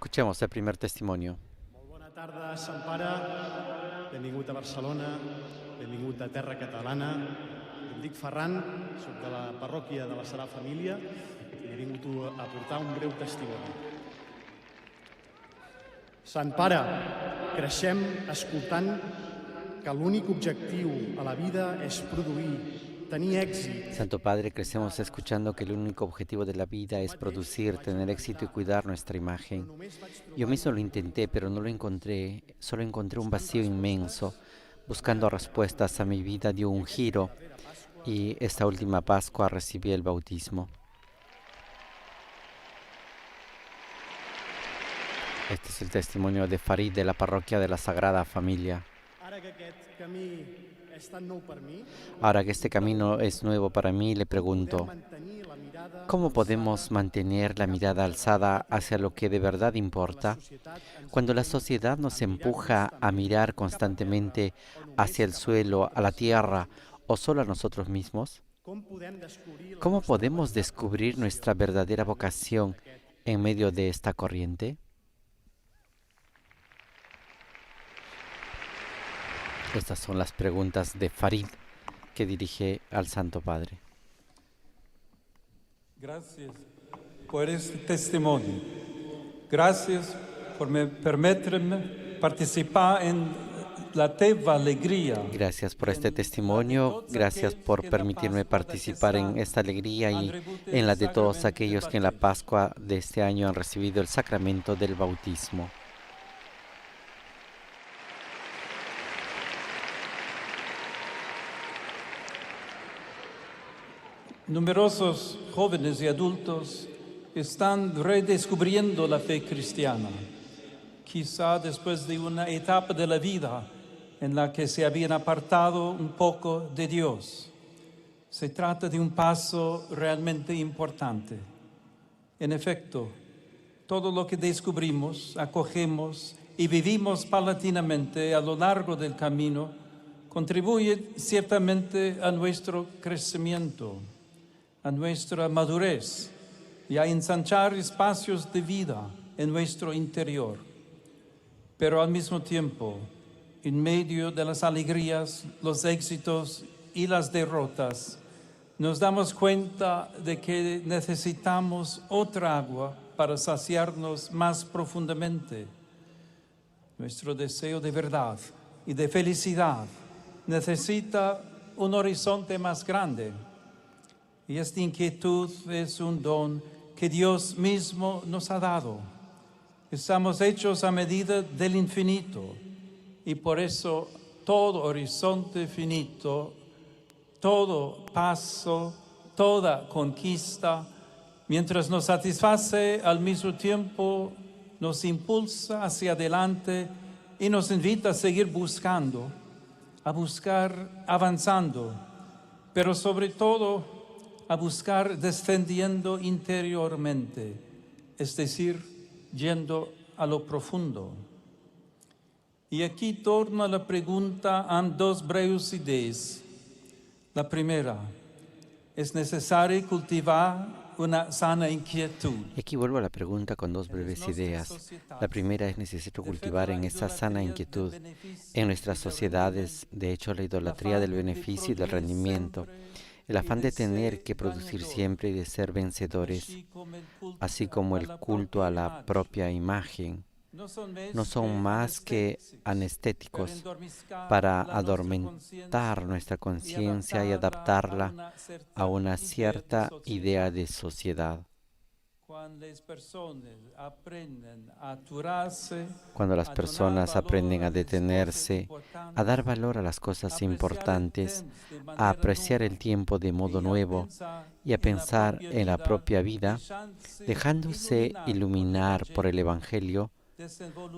Escuchemos el primer testimonio. Molt bona tarda, Sant Pare. Benvingut a Barcelona, benvingut a Terra Catalana. Em dic Ferran, soc de la parròquia de la Sagrada Família i he vingut a portar un breu testimoni. Sant Pare, creixem escoltant que l'únic objectiu a la vida és produir, tenir èxit. Santo Padre, crecemos escuchando que el único objetivo de la vida es producir, tener éxito y cuidar nuestra imagen. Yo mismo lo intenté, pero no lo encontré. Solo encontré un vacío inmenso. Buscando respuestas a mi vida dio un giro y esta última Pascua recibí el bautismo. Este es el testimonio de Farid de la parroquia de la Sagrada Familia. Ahora que este camino es nuevo para mí, le pregunto, ¿cómo podemos mantener la mirada alzada hacia lo que de verdad importa? Cuando la sociedad nos empuja a mirar constantemente hacia el suelo, a la tierra o solo a nosotros mismos, ¿cómo podemos descubrir nuestra verdadera vocación en medio de esta corriente? Estas son las preguntas de Farid que dirige al Santo Padre. Gracias por este testimonio. Gracias por permitirme participar en la teva alegría. Gracias por este testimonio. Gracias por permitirme participar en esta alegría y en la de todos aquellos que en la Pascua de este año han recibido el sacramento del bautismo. Numerosos jóvenes y adultos están redescubriendo la fe cristiana, quizá después de una etapa de la vida en la que se habían apartado un poco de Dios. Se trata de un paso realmente importante. En efecto, todo lo que descubrimos, acogemos y vivimos paulatinamente a lo largo del camino contribuye ciertamente a nuestro crecimiento, a nuestra madurez y a ensanchar espacios de vida en nuestro interior. Pero al mismo tiempo, en medio de las alegrías, los éxitos y las derrotas, nos damos cuenta de que necesitamos otra agua para saciarnos más profundamente. Nuestro deseo de verdad y de felicidad necesita un horizonte más grande. Y esta inquietud es un don que Dios mismo nos ha dado. Estamos hechos a medida del infinito y por eso todo horizonte finito, todo paso, toda conquista, mientras nos satisface, al mismo tiempo nos impulsa hacia adelante y nos invita a seguir buscando, a buscar avanzando, pero sobre todo a buscar descendiendo interiormente, es decir, yendo a lo profundo. Y aquí torno a la pregunta a dos breves ideas. La primera, es necesario cultivar una sana inquietud. Aquí vuelvo a la pregunta con dos breves ideas. La primera, es necesario cultivar en esa sana inquietud. En nuestras sociedades, de hecho, la idolatría del beneficio y del rendimiento, el afán de tener que producir siempre y de ser vencedores, así como el culto a la propia imagen, no son más que anestéticos para adormentar nuestra conciencia y adaptarla a una cierta idea de sociedad. Cuando las personas aprenden a detenerse, a dar valor a las cosas importantes, a apreciar el tiempo de modo nuevo y a pensar en la propia vida, dejándose iluminar por el Evangelio,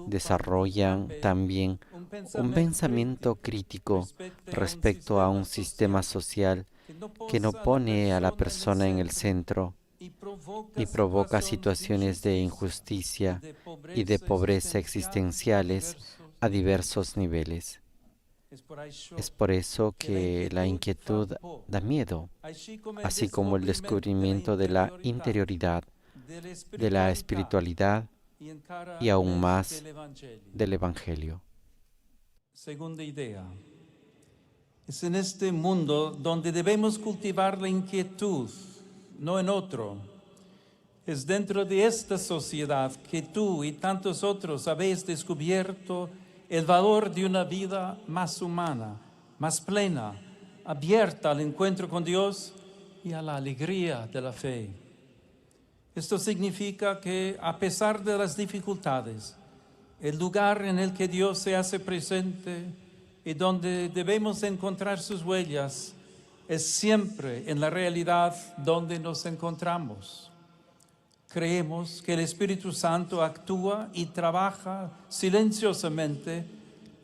desarrollan también un pensamiento crítico respecto a un sistema social que no pone a la persona en el centro y provoca situaciones de injusticia y de pobreza existenciales a diversos niveles. Es por eso que la inquietud da miedo, así como el descubrimiento de la interioridad, de la espiritualidad y aún más del Evangelio. Segunda idea. Es en este mundo donde debemos cultivar la inquietud, no en otro. Es dentro de esta sociedad que tú y tantos otros habéis descubierto el valor de una vida más humana, más plena, abierta al encuentro con Dios y a la alegría de la fe. Esto significa que a pesar de las dificultades, el lugar en el que Dios se hace presente y donde debemos encontrar sus huellas es siempre en la realidad donde nos encontramos. Creemos que el Espíritu Santo actúa y trabaja silenciosamente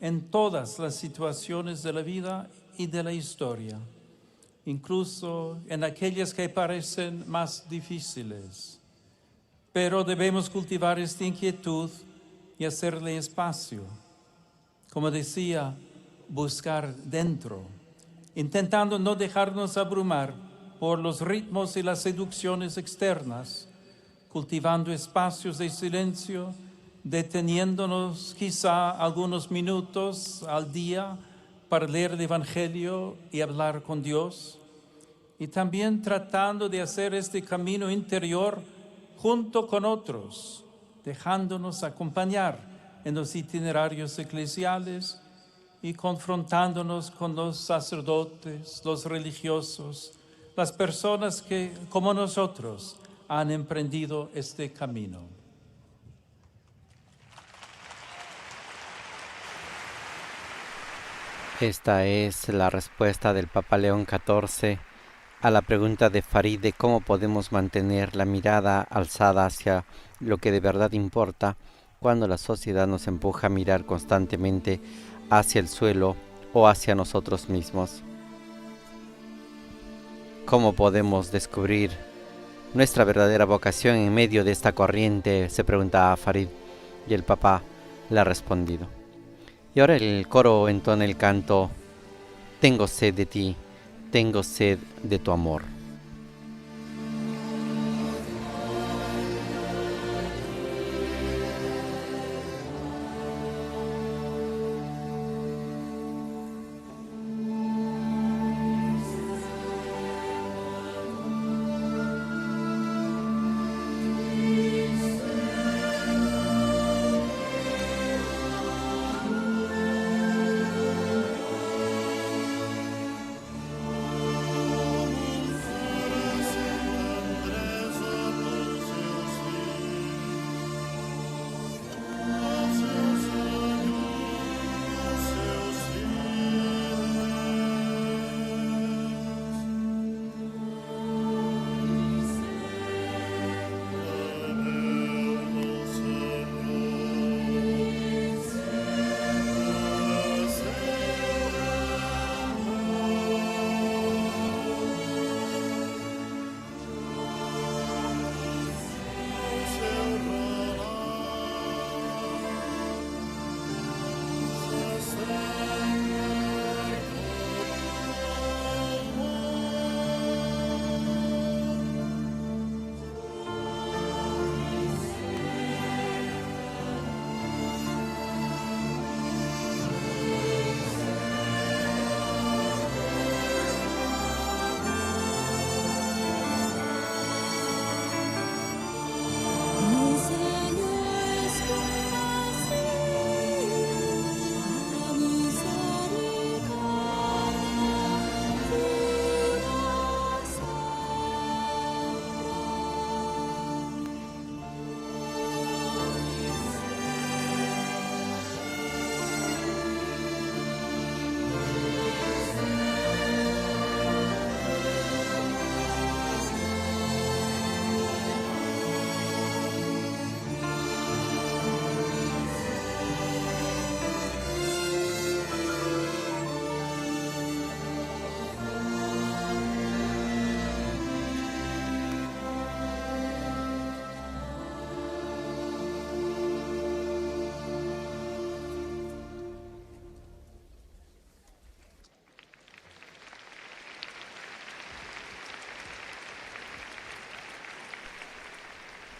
en todas las situaciones de la vida y de la historia, incluso en aquellas que parecen más difíciles. Pero debemos cultivar esta inquietud y hacerle espacio. Como decía, buscar dentro, intentando no dejarnos abrumar por los ritmos y las seducciones externas, cultivando espacios de silencio, deteniéndonos quizá algunos minutos al día para leer el Evangelio y hablar con Dios, y también tratando de hacer este camino interior junto con otros, dejándonos acompañar en los itinerarios eclesiales y confrontándonos con los sacerdotes, los religiosos, las personas que, como nosotros, han emprendido este camino. Esta es la respuesta del Papa León XIV a la pregunta de Farid de cómo podemos mantener la mirada alzada hacia lo que de verdad importa cuando la sociedad nos empuja a mirar constantemente hacia el suelo o hacia nosotros mismos. ¿Cómo podemos descubrir nuestra verdadera vocación en medio de esta corriente?, se preguntaba Farid, y el Papa le ha respondido. Y ahora el coro entona el canto: tengo sed de ti, tengo sed de tu amor.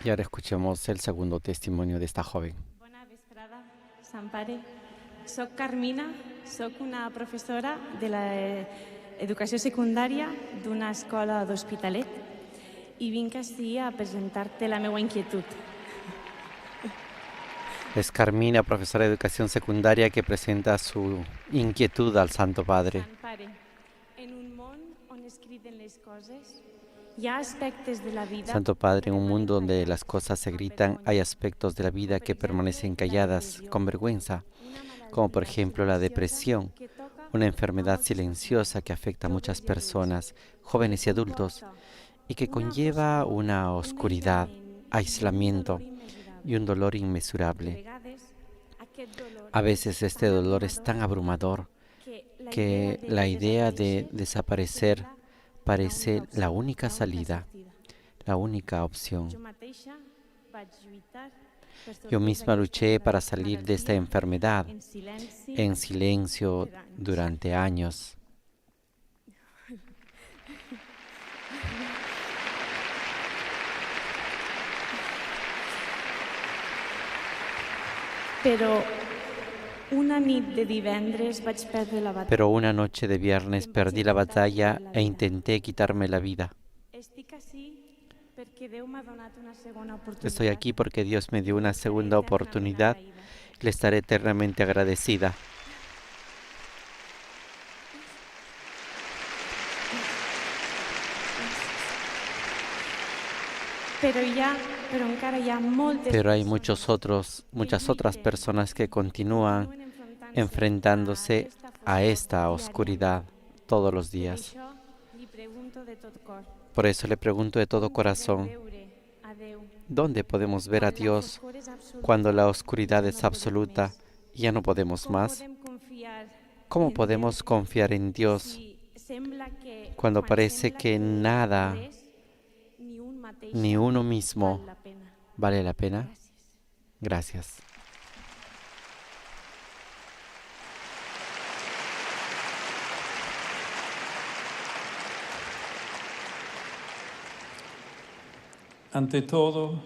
Y ahora escuchemos el segundo testimonio de esta joven. Bona vesprada, Sant Pare. Soc Carmina, soc una professora de l'educació secundària d'una escola d'Hospitalet i vinc ací a presentar-te la meva inquietud. Es Carmina, profesora de educación secundaria, que presenta su inquietud al Santo Padre. Sant Pare, en un món on es criden les coses, hi ha aspectes de la vida... Santo Padre, en un mundo donde las cosas se gritan, hay aspectos de la vida que permanecen calladas, con vergüenza, como por ejemplo la depresión, una enfermedad silenciosa que afecta a muchas personas, jóvenes y adultos, y que conlleva una oscuridad, aislamiento y un dolor inmesurable. A veces este dolor es tan abrumador que la idea de desaparecer parece la única salida, la única opción. Yo misma luché para salir de esta enfermedad en silencio durante años. Però una nit de divendres vaig perdre la batalla. Pero una noche de viernes perdí la batalla e intenté quitarme la vida. Estic ací perquè Déu m'ha donat una segona oportunitat. Estoy aquí porque Dios me dio una segunda oportunidad y le estaré eternamente agradecida. Però encara hi ha moltes Pero hay persones muchas otras personas que continúan enfrentándose a esta oscuridad todos los días. Per això li pregunto de tot cor. Por eso le pregunto de todo corazón, Veure a Déu ¿dónde podemos ver a Dios cuando la oscuridad es absoluta y ya no podemos más? ¿Cómo podemos confiar en Dios cuando parece que nada, ni uno mismo, vale la pena? Gracias. Ante todo,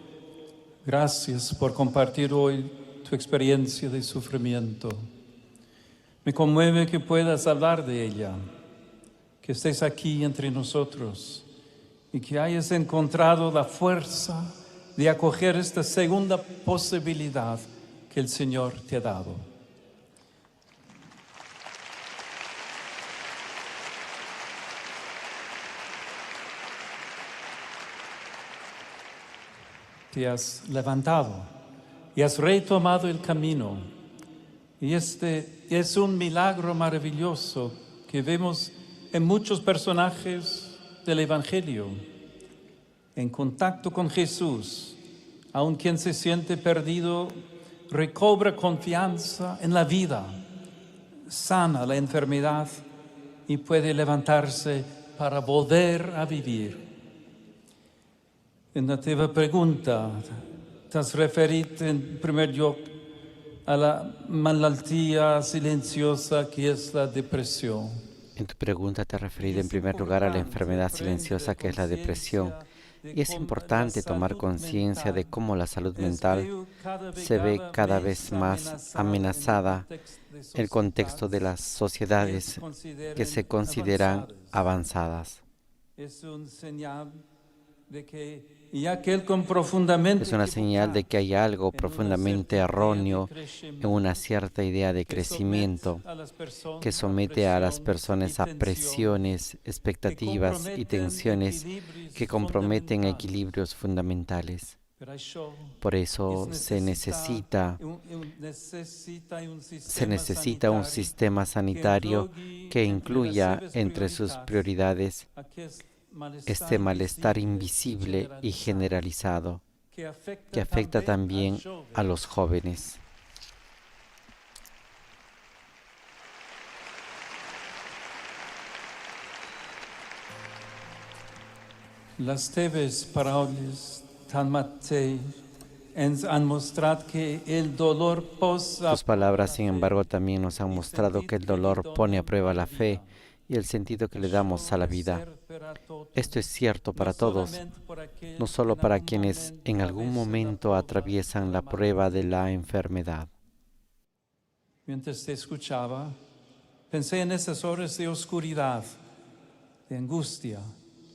gracias por compartir hoy tu experiencia de sufrimiento. Me conmueve que puedas hablar de ella, que estés aquí entre nosotros y que hayas encontrado la fuerza de acoger esta segunda posibilidad que el Señor te ha dado. Te has levantado y has retomado el camino. Y este es un milagro maravilloso que vemos en muchos personajes del Evangelio. En contacto con Jesús, aun quien se siente perdido, recobra confianza en la vida, sana la enfermedad y puede levantarse para volver a vivir. En la teva pregunta, t'has referit en primer lloc a la malaltia silenciosa que es la depresión. En tu pregunta te has referido en primer lugar a la enfermedad silenciosa que es la depresión. Y es importante tomar conciencia de cómo la salud mental se ve cada vez más amenazada en el contexto de las sociedades que se consideran avanzadas. Es una señal de que es una señal de que hay algo profundamente erróneo en una cierta idea de crecimiento que somete a las personas a presiones, expectativas y tensiones que comprometen equilibrios fundamentales. Por eso se necesita un sistema sanitario que incluya entre sus prioridades este malestar invisible y generalizado que afecta también a los jóvenes. Les teves paraules tanmateix ens han mostrado que el dolor posa... Tus palabras, sin embargo, también nos han mostrado que el dolor pone a prueba la fe y el sentido que le damos a la vida. Esto es cierto para todos, no solo para quienes en algún momento atraviesan la prueba de la enfermedad. Mientras te escuchaba, pensé en esas horas de oscuridad, de angustia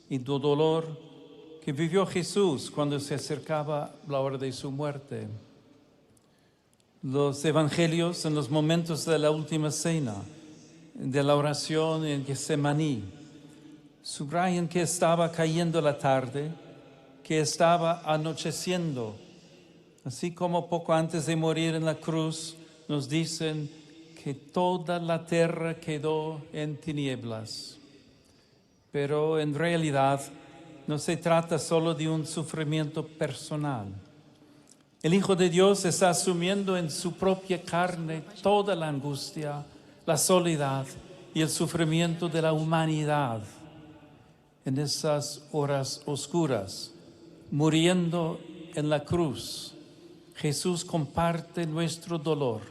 y de dolor que vivió Jesús cuando se acercaba la hora de su muerte. Los evangelios en los momentos de la última cena, de la oración en Getsemaní, subrayan que estaba cayendo la tarde, que estaba anocheciendo, así como poco antes de morir en la cruz nos dicen que toda la tierra quedó en tinieblas. Pero en realidad no se trata solo de un sufrimiento personal. El Hijo de Dios está asumiendo en su propia carne toda la angustia, la soledad y el sufrimiento de la humanidad. En esas horas oscuras, muriendo en la cruz, Jesús comparte nuestro dolor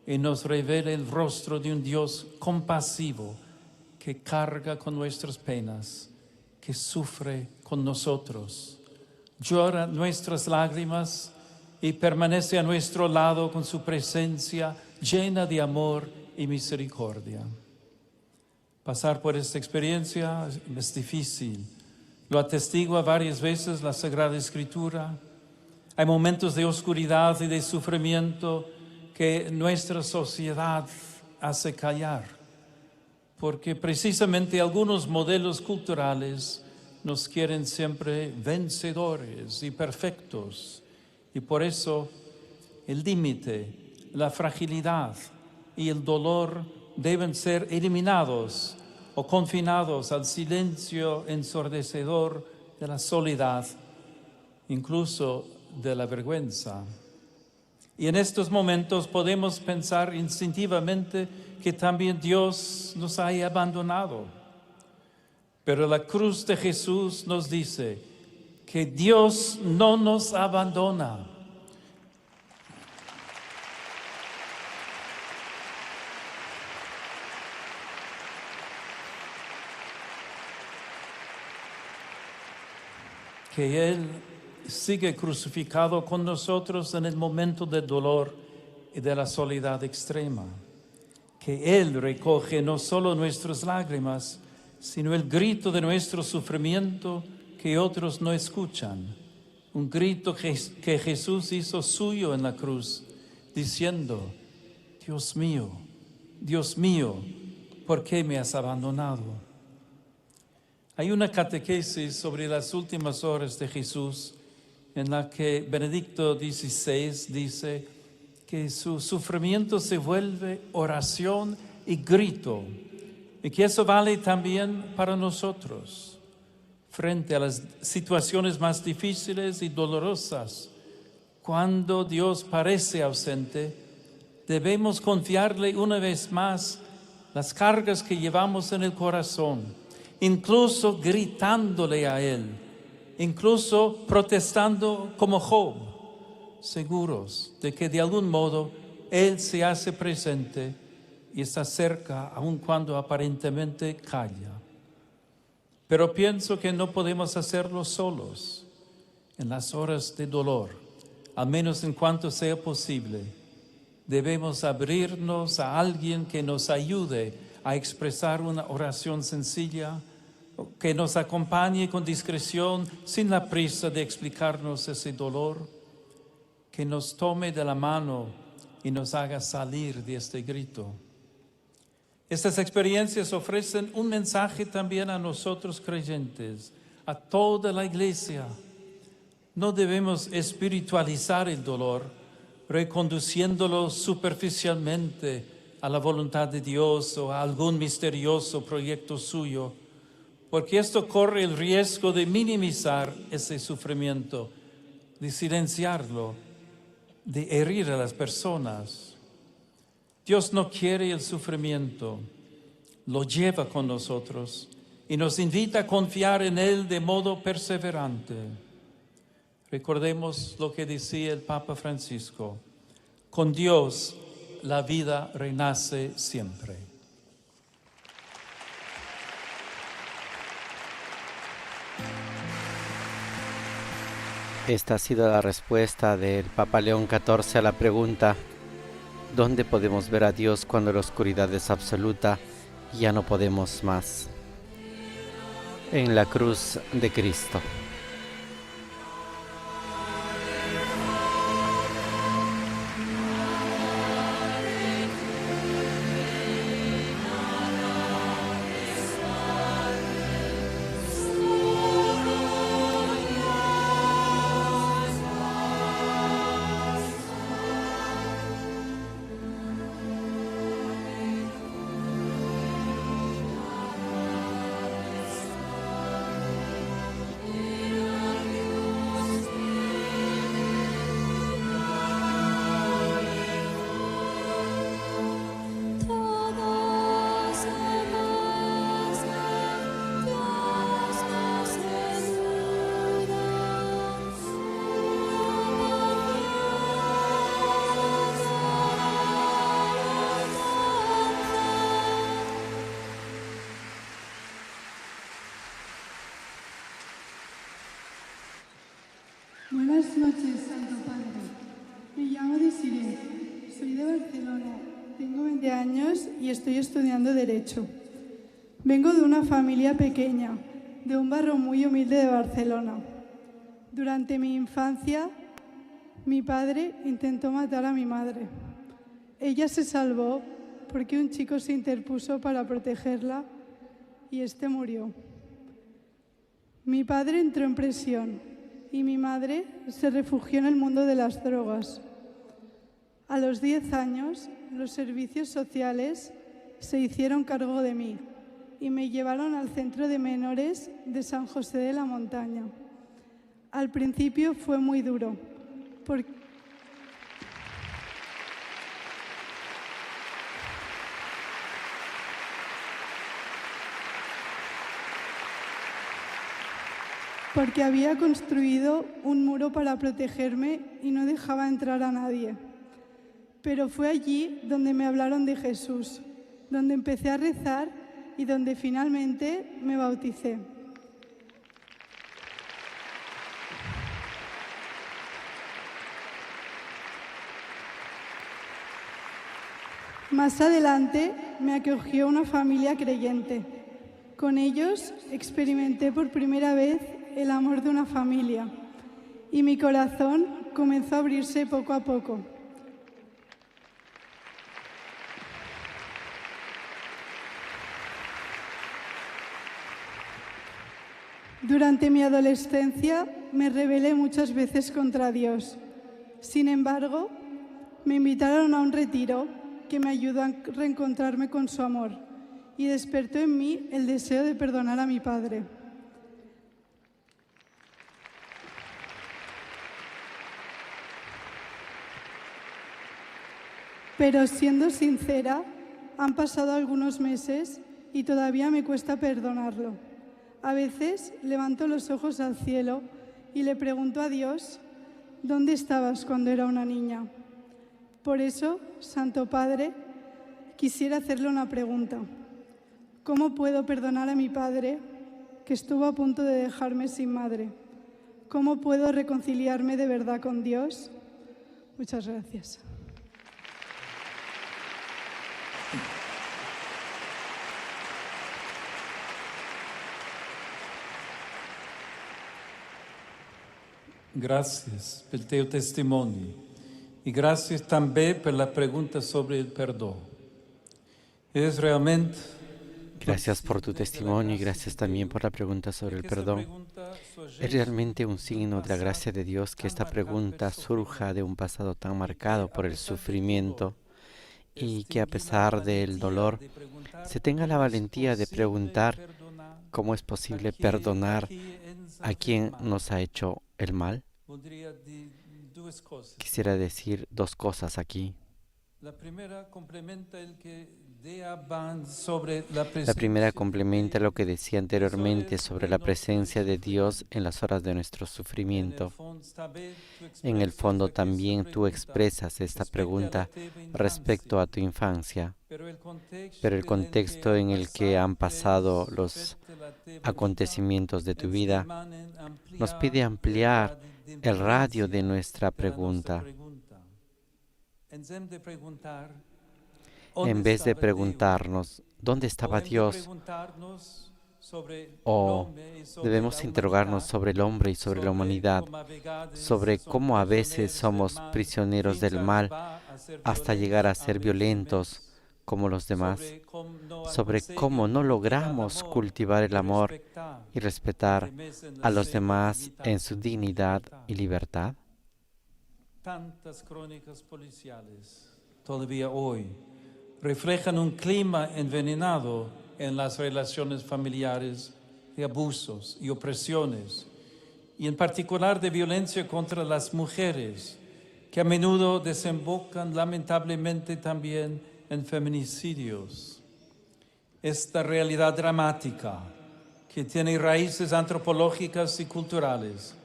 y nos revela el rostro de un Dios compasivo que carga con nuestras penas, que sufre con nosotros, llora nuestras lágrimas y permanece a nuestro lado con su presencia llena de amor y misericordia. Pasar por esta experiencia es difícil. Lo atestigua varias veces la Sagrada Escritura. Hay momentos de oscuridad y de sufrimiento que nuestra sociedad hace callar, porque precisamente algunos modelos culturales nos quieren siempre vencedores y perfectos. Y por eso el límite, la fragilidad y el dolor deben ser eliminados o confinados al silencio ensordecedor de la soledad, incluso de la vergüenza. Y en estos momentos podemos pensar instintivamente que también Dios nos haya abandonado. Pero la cruz de Jesús nos dice que Dios no nos abandona. Que Él sigue crucificado con nosotros en el momento del dolor y de la soledad extrema. Que Él recoge no solo nuestras lágrimas, sino el grito de nuestro sufrimiento que otros no escuchan. Un grito que Jesús hizo suyo en la cruz, diciendo: Dios mío, ¿por qué me has abandonado? Hay una catequesis sobre las últimas horas de Jesús en la que Benedicto XVI dice que su sufrimiento se vuelve oración y grito, y que eso vale también para nosotros. Frente a las situaciones más difíciles y dolorosas, cuando Dios parece ausente, debemos confiarle una vez más las cargas que llevamos en el corazón, incluso gritándole a Él, incluso protestando como Job, seguros de que de algún modo Él se hace presente y está cerca, aun cuando aparentemente calla. Pero pienso que no podemos hacerlo solos en las horas de dolor, al menos en cuanto sea posible. Debemos abrirnos a alguien que nos ayude a expresar una oración sencilla, que nos acompañe con discreción, sin la prisa de explicarnos ese dolor, que nos tome de la mano y nos haga salir de este grito. Estas experiencias ofrecen un mensaje también a nosotros creyentes, a toda la iglesia. No debemos espiritualizar el dolor, reconduciéndolo superficialmente a la voluntad de Dios o a algún misterioso proyecto suyo, porque esto corre el riesgo de minimizar ese sufrimiento, de silenciarlo, de herir a las personas. Dios no quiere el sufrimiento, lo lleva con nosotros y nos invita a confiar en Él de modo perseverante. Recordemos lo que decía el Papa Francisco: con Dios la vida renace siempre. Esta ha sido la respuesta del Papa León XIV a la pregunta: ¿dónde podemos ver a Dios cuando la oscuridad es absoluta y ya no podemos más? En la cruz de Cristo. Buenas noches, Santo Padre. Me llamo Desiree, soy de Barcelona, tengo 20 años y estoy estudiando Derecho. Vengo de una familia pequeña, de un barrio muy humilde de Barcelona. Durante mi infancia, mi padre intentó matar a mi madre. Ella se salvó porque un chico se interpuso para protegerla y este murió. Mi padre entró en prisión y mi madre se refugió en el mundo de las drogas. A los 10 años, los servicios sociales se hicieron cargo de mí y me llevaron al centro de menores de San José de la Montaña. Al principio fue muy duro, porque había construido un muro para protegerme y no dejaba entrar a nadie. Pero fue allí donde me hablaron de Jesús, donde empecé a rezar y donde finalmente me bauticé. Más adelante me acogió una familia creyente. Con ellos experimenté por primera vez el amor de una familia y mi corazón comenzó a abrirse poco a poco. Durante mi adolescencia me rebelé muchas veces contra Dios. Sin embargo, me invitaron a un retiro que me ayudó a reencontrarme con su amor y despertó en mí el deseo de perdonar a mi padre. Pero siendo sincera, han pasado algunos meses y todavía me cuesta perdonarlo. A veces levanto los ojos al cielo y le pregunto a Dios, ¿dónde estabas cuando era una niña? Por eso, Santo Padre, quisiera hacerle una pregunta. ¿Cómo puedo perdonar a mi padre que estuvo a punto de dejarme sin madre? ¿Cómo puedo reconciliarme de verdad con Dios? Muchas gracias. Gracias per il tuo testimoni e grazie també per la pregunta sobre el perdón. Es realmente... Gracias por tu testimonio y gracias también por la pregunta sobre el perdón. Es realmente un signo de la gracia de Dios que esta pregunta surja de un pasado tan marcado por el sufrimiento y que a pesar del dolor se tenga la valentía de preguntar cómo es posible perdonar a quien nos ha hecho el mal. Quisiera decir dos cosas aquí. La primera complementa lo que decía anteriormente sobre la presencia de Dios en las horas de nuestro sufrimiento. En el fondo también tú expresas esta pregunta respecto a tu infancia, pero el contexto en el que han pasado los acontecimientos de tu vida nos pide ampliar el radio de nuestra pregunta. En vez de preguntarnos dónde estaba Dios, o debemos interrogarnos sobre el hombre y sobre la humanidad, sobre cómo a veces somos prisioneros del mal hasta llegar a ser violentos como los demás, sobre cómo no logramos cultivar el amor y respetar a los demás en su dignidad y libertad. Tantas crónicas policiales todavía hoy reflejan un clima envenenado en las relaciones familiares de abusos y opresiones, y en particular de violencia contra las mujeres, que a menudo desembocan lamentablemente también en feminicidios. Esta realidad dramática, que tiene raíces antropológicas y culturales,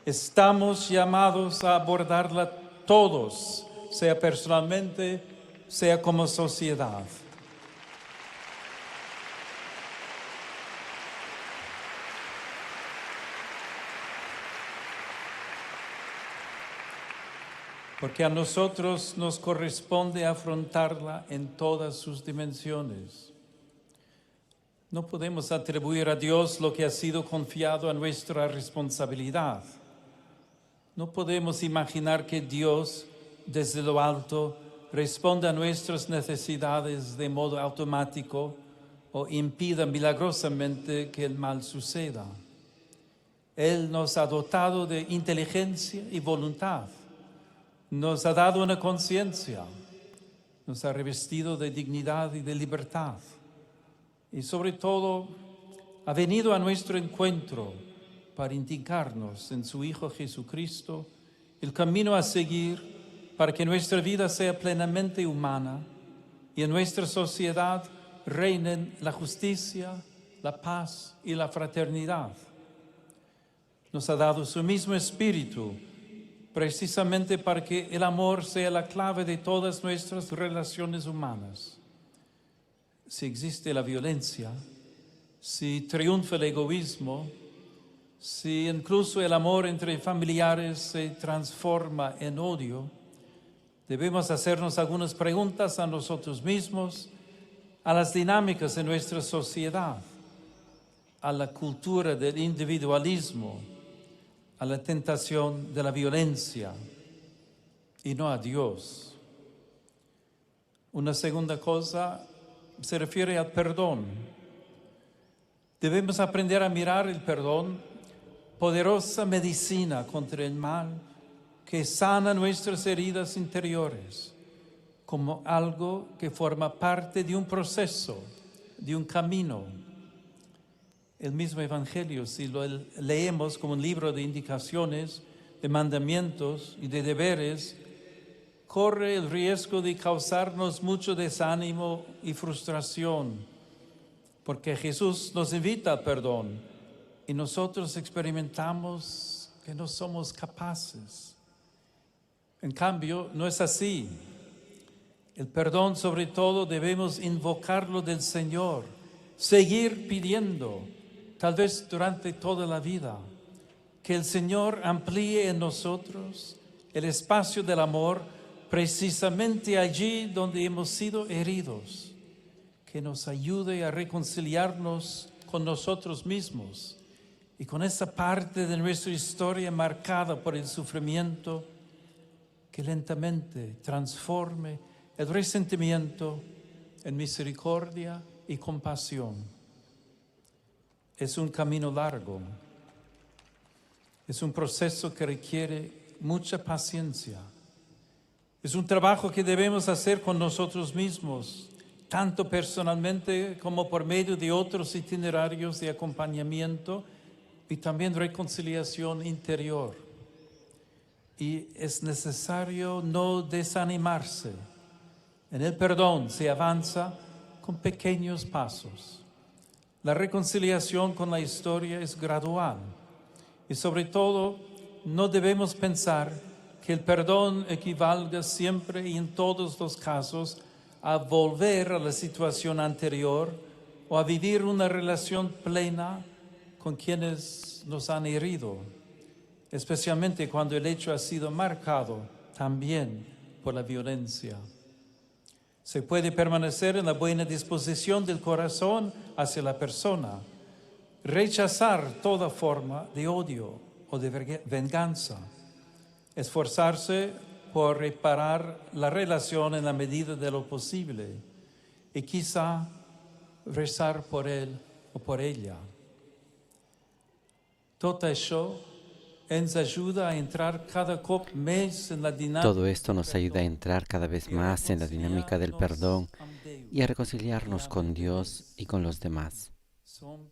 estamos llamados a abordarla todos, sea personalmente, sea como sociedad. Porque a nosotros nos corresponde afrontarla en todas sus dimensiones. No podemos atribuir a Dios lo que ha sido confiado a nuestra responsabilidad. No podemos imaginar que Dios, desde lo alto, responda a nuestras necesidades de modo automático o impida milagrosamente que el mal suceda. Él nos ha dotado de inteligencia y voluntad. Nos ha dado una conciencia, nos ha revestido de dignidad y de libertad. Y sobre todo, ha venido a nuestro encuentro para indicarnos en su Hijo Jesucristo el camino a seguir para que nuestra vida sea plenamente humana y en nuestra sociedad reinen la justicia, la paz y la fraternidad. Nos ha dado su mismo espíritu, precisamente para que el amor sea la clave de todas nuestras relaciones humanas. Si existe la violencia, si triunfa el egoísmo, si incluso el amor entre familiares se transforma en odio, debemos hacernos algunas preguntas a nosotros mismos, a las dinámicas de nuestra sociedad, a la cultura del individualismo, a la tentación de la violencia y no a Dios. Una segunda cosa se refiere al perdón. Debemos aprender a mirar el perdón, poderosa medicina contra el mal, que sana nuestras heridas interiores, como algo que forma parte de un proceso, de un camino. El mismo Evangelio, si lo leemos como un libro de indicaciones, de mandamientos y de deberes, corre el riesgo de causarnos mucho desánimo y frustración, porque Jesús nos invita al perdón y nosotros experimentamos que no somos capaces. En cambio, no es así. El perdón, sobre todo, debemos invocarlo del Señor, seguir pidiendo, tal vez durante toda la vida, que el Señor amplíe en nosotros el espacio del amor precisamente allí donde hemos sido heridos, que nos ayude a reconciliarnos con nosotros mismos y con esa parte de nuestra historia marcada por el sufrimiento, que lentamente transforme el resentimiento en misericordia y compasión. Es un camino largo, es un proceso que requiere mucha paciencia. Es un trabajo que debemos hacer con nosotros mismos, tanto personalmente como por medio de otros itinerarios de acompañamiento y también reconciliación interior. Y es necesario no desanimarse. En el perdón se avanza con pequeños pasos. La reconciliación con la historia es gradual y sobre todo no debemos pensar que el perdón equivalga siempre y en todos los casos a volver a la situación anterior o a vivir una relación plena con quienes nos han herido. especialmente cuando el hecho ha sido marcado también por la violencia. Se puede permanecer en la buena disposición del corazón hacia la persona, rechazar toda forma de odio o de venganza, esforzarse por reparar la relación en la medida de lo posible y quizá rezar por él o por ella. Todo eso nos ayuda a entrar cada cop más en la dinámica. Todo esto nos ayuda a entrar cada vez más en la dinámica del perdón y a reconciliarnos con Dios y con los demás. Somos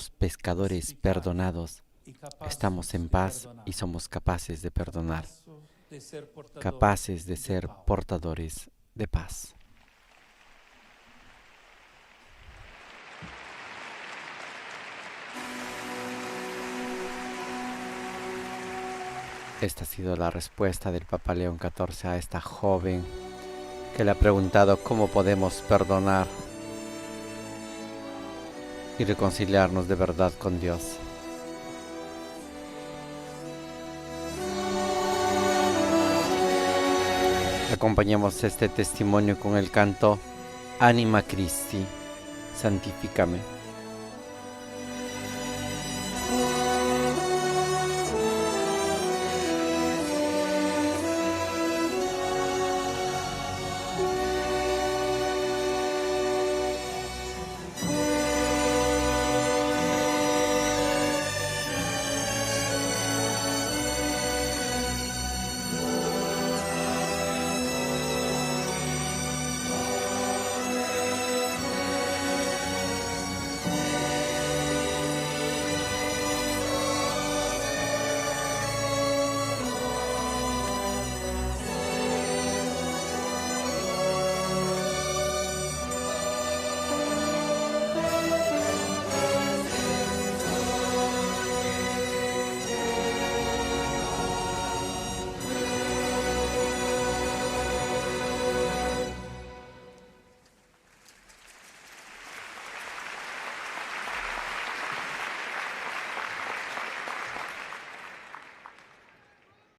pescadores perdonados, estamos en paz y somos capaces de perdonar, capaces de ser portadores de paz. Esta ha sido la respuesta del Papa León XIV a esta joven que le ha preguntado cómo podemos perdonar y reconciliarnos de verdad con Dios. Acompañamos este testimonio con el canto Anima Christi, Santifícame.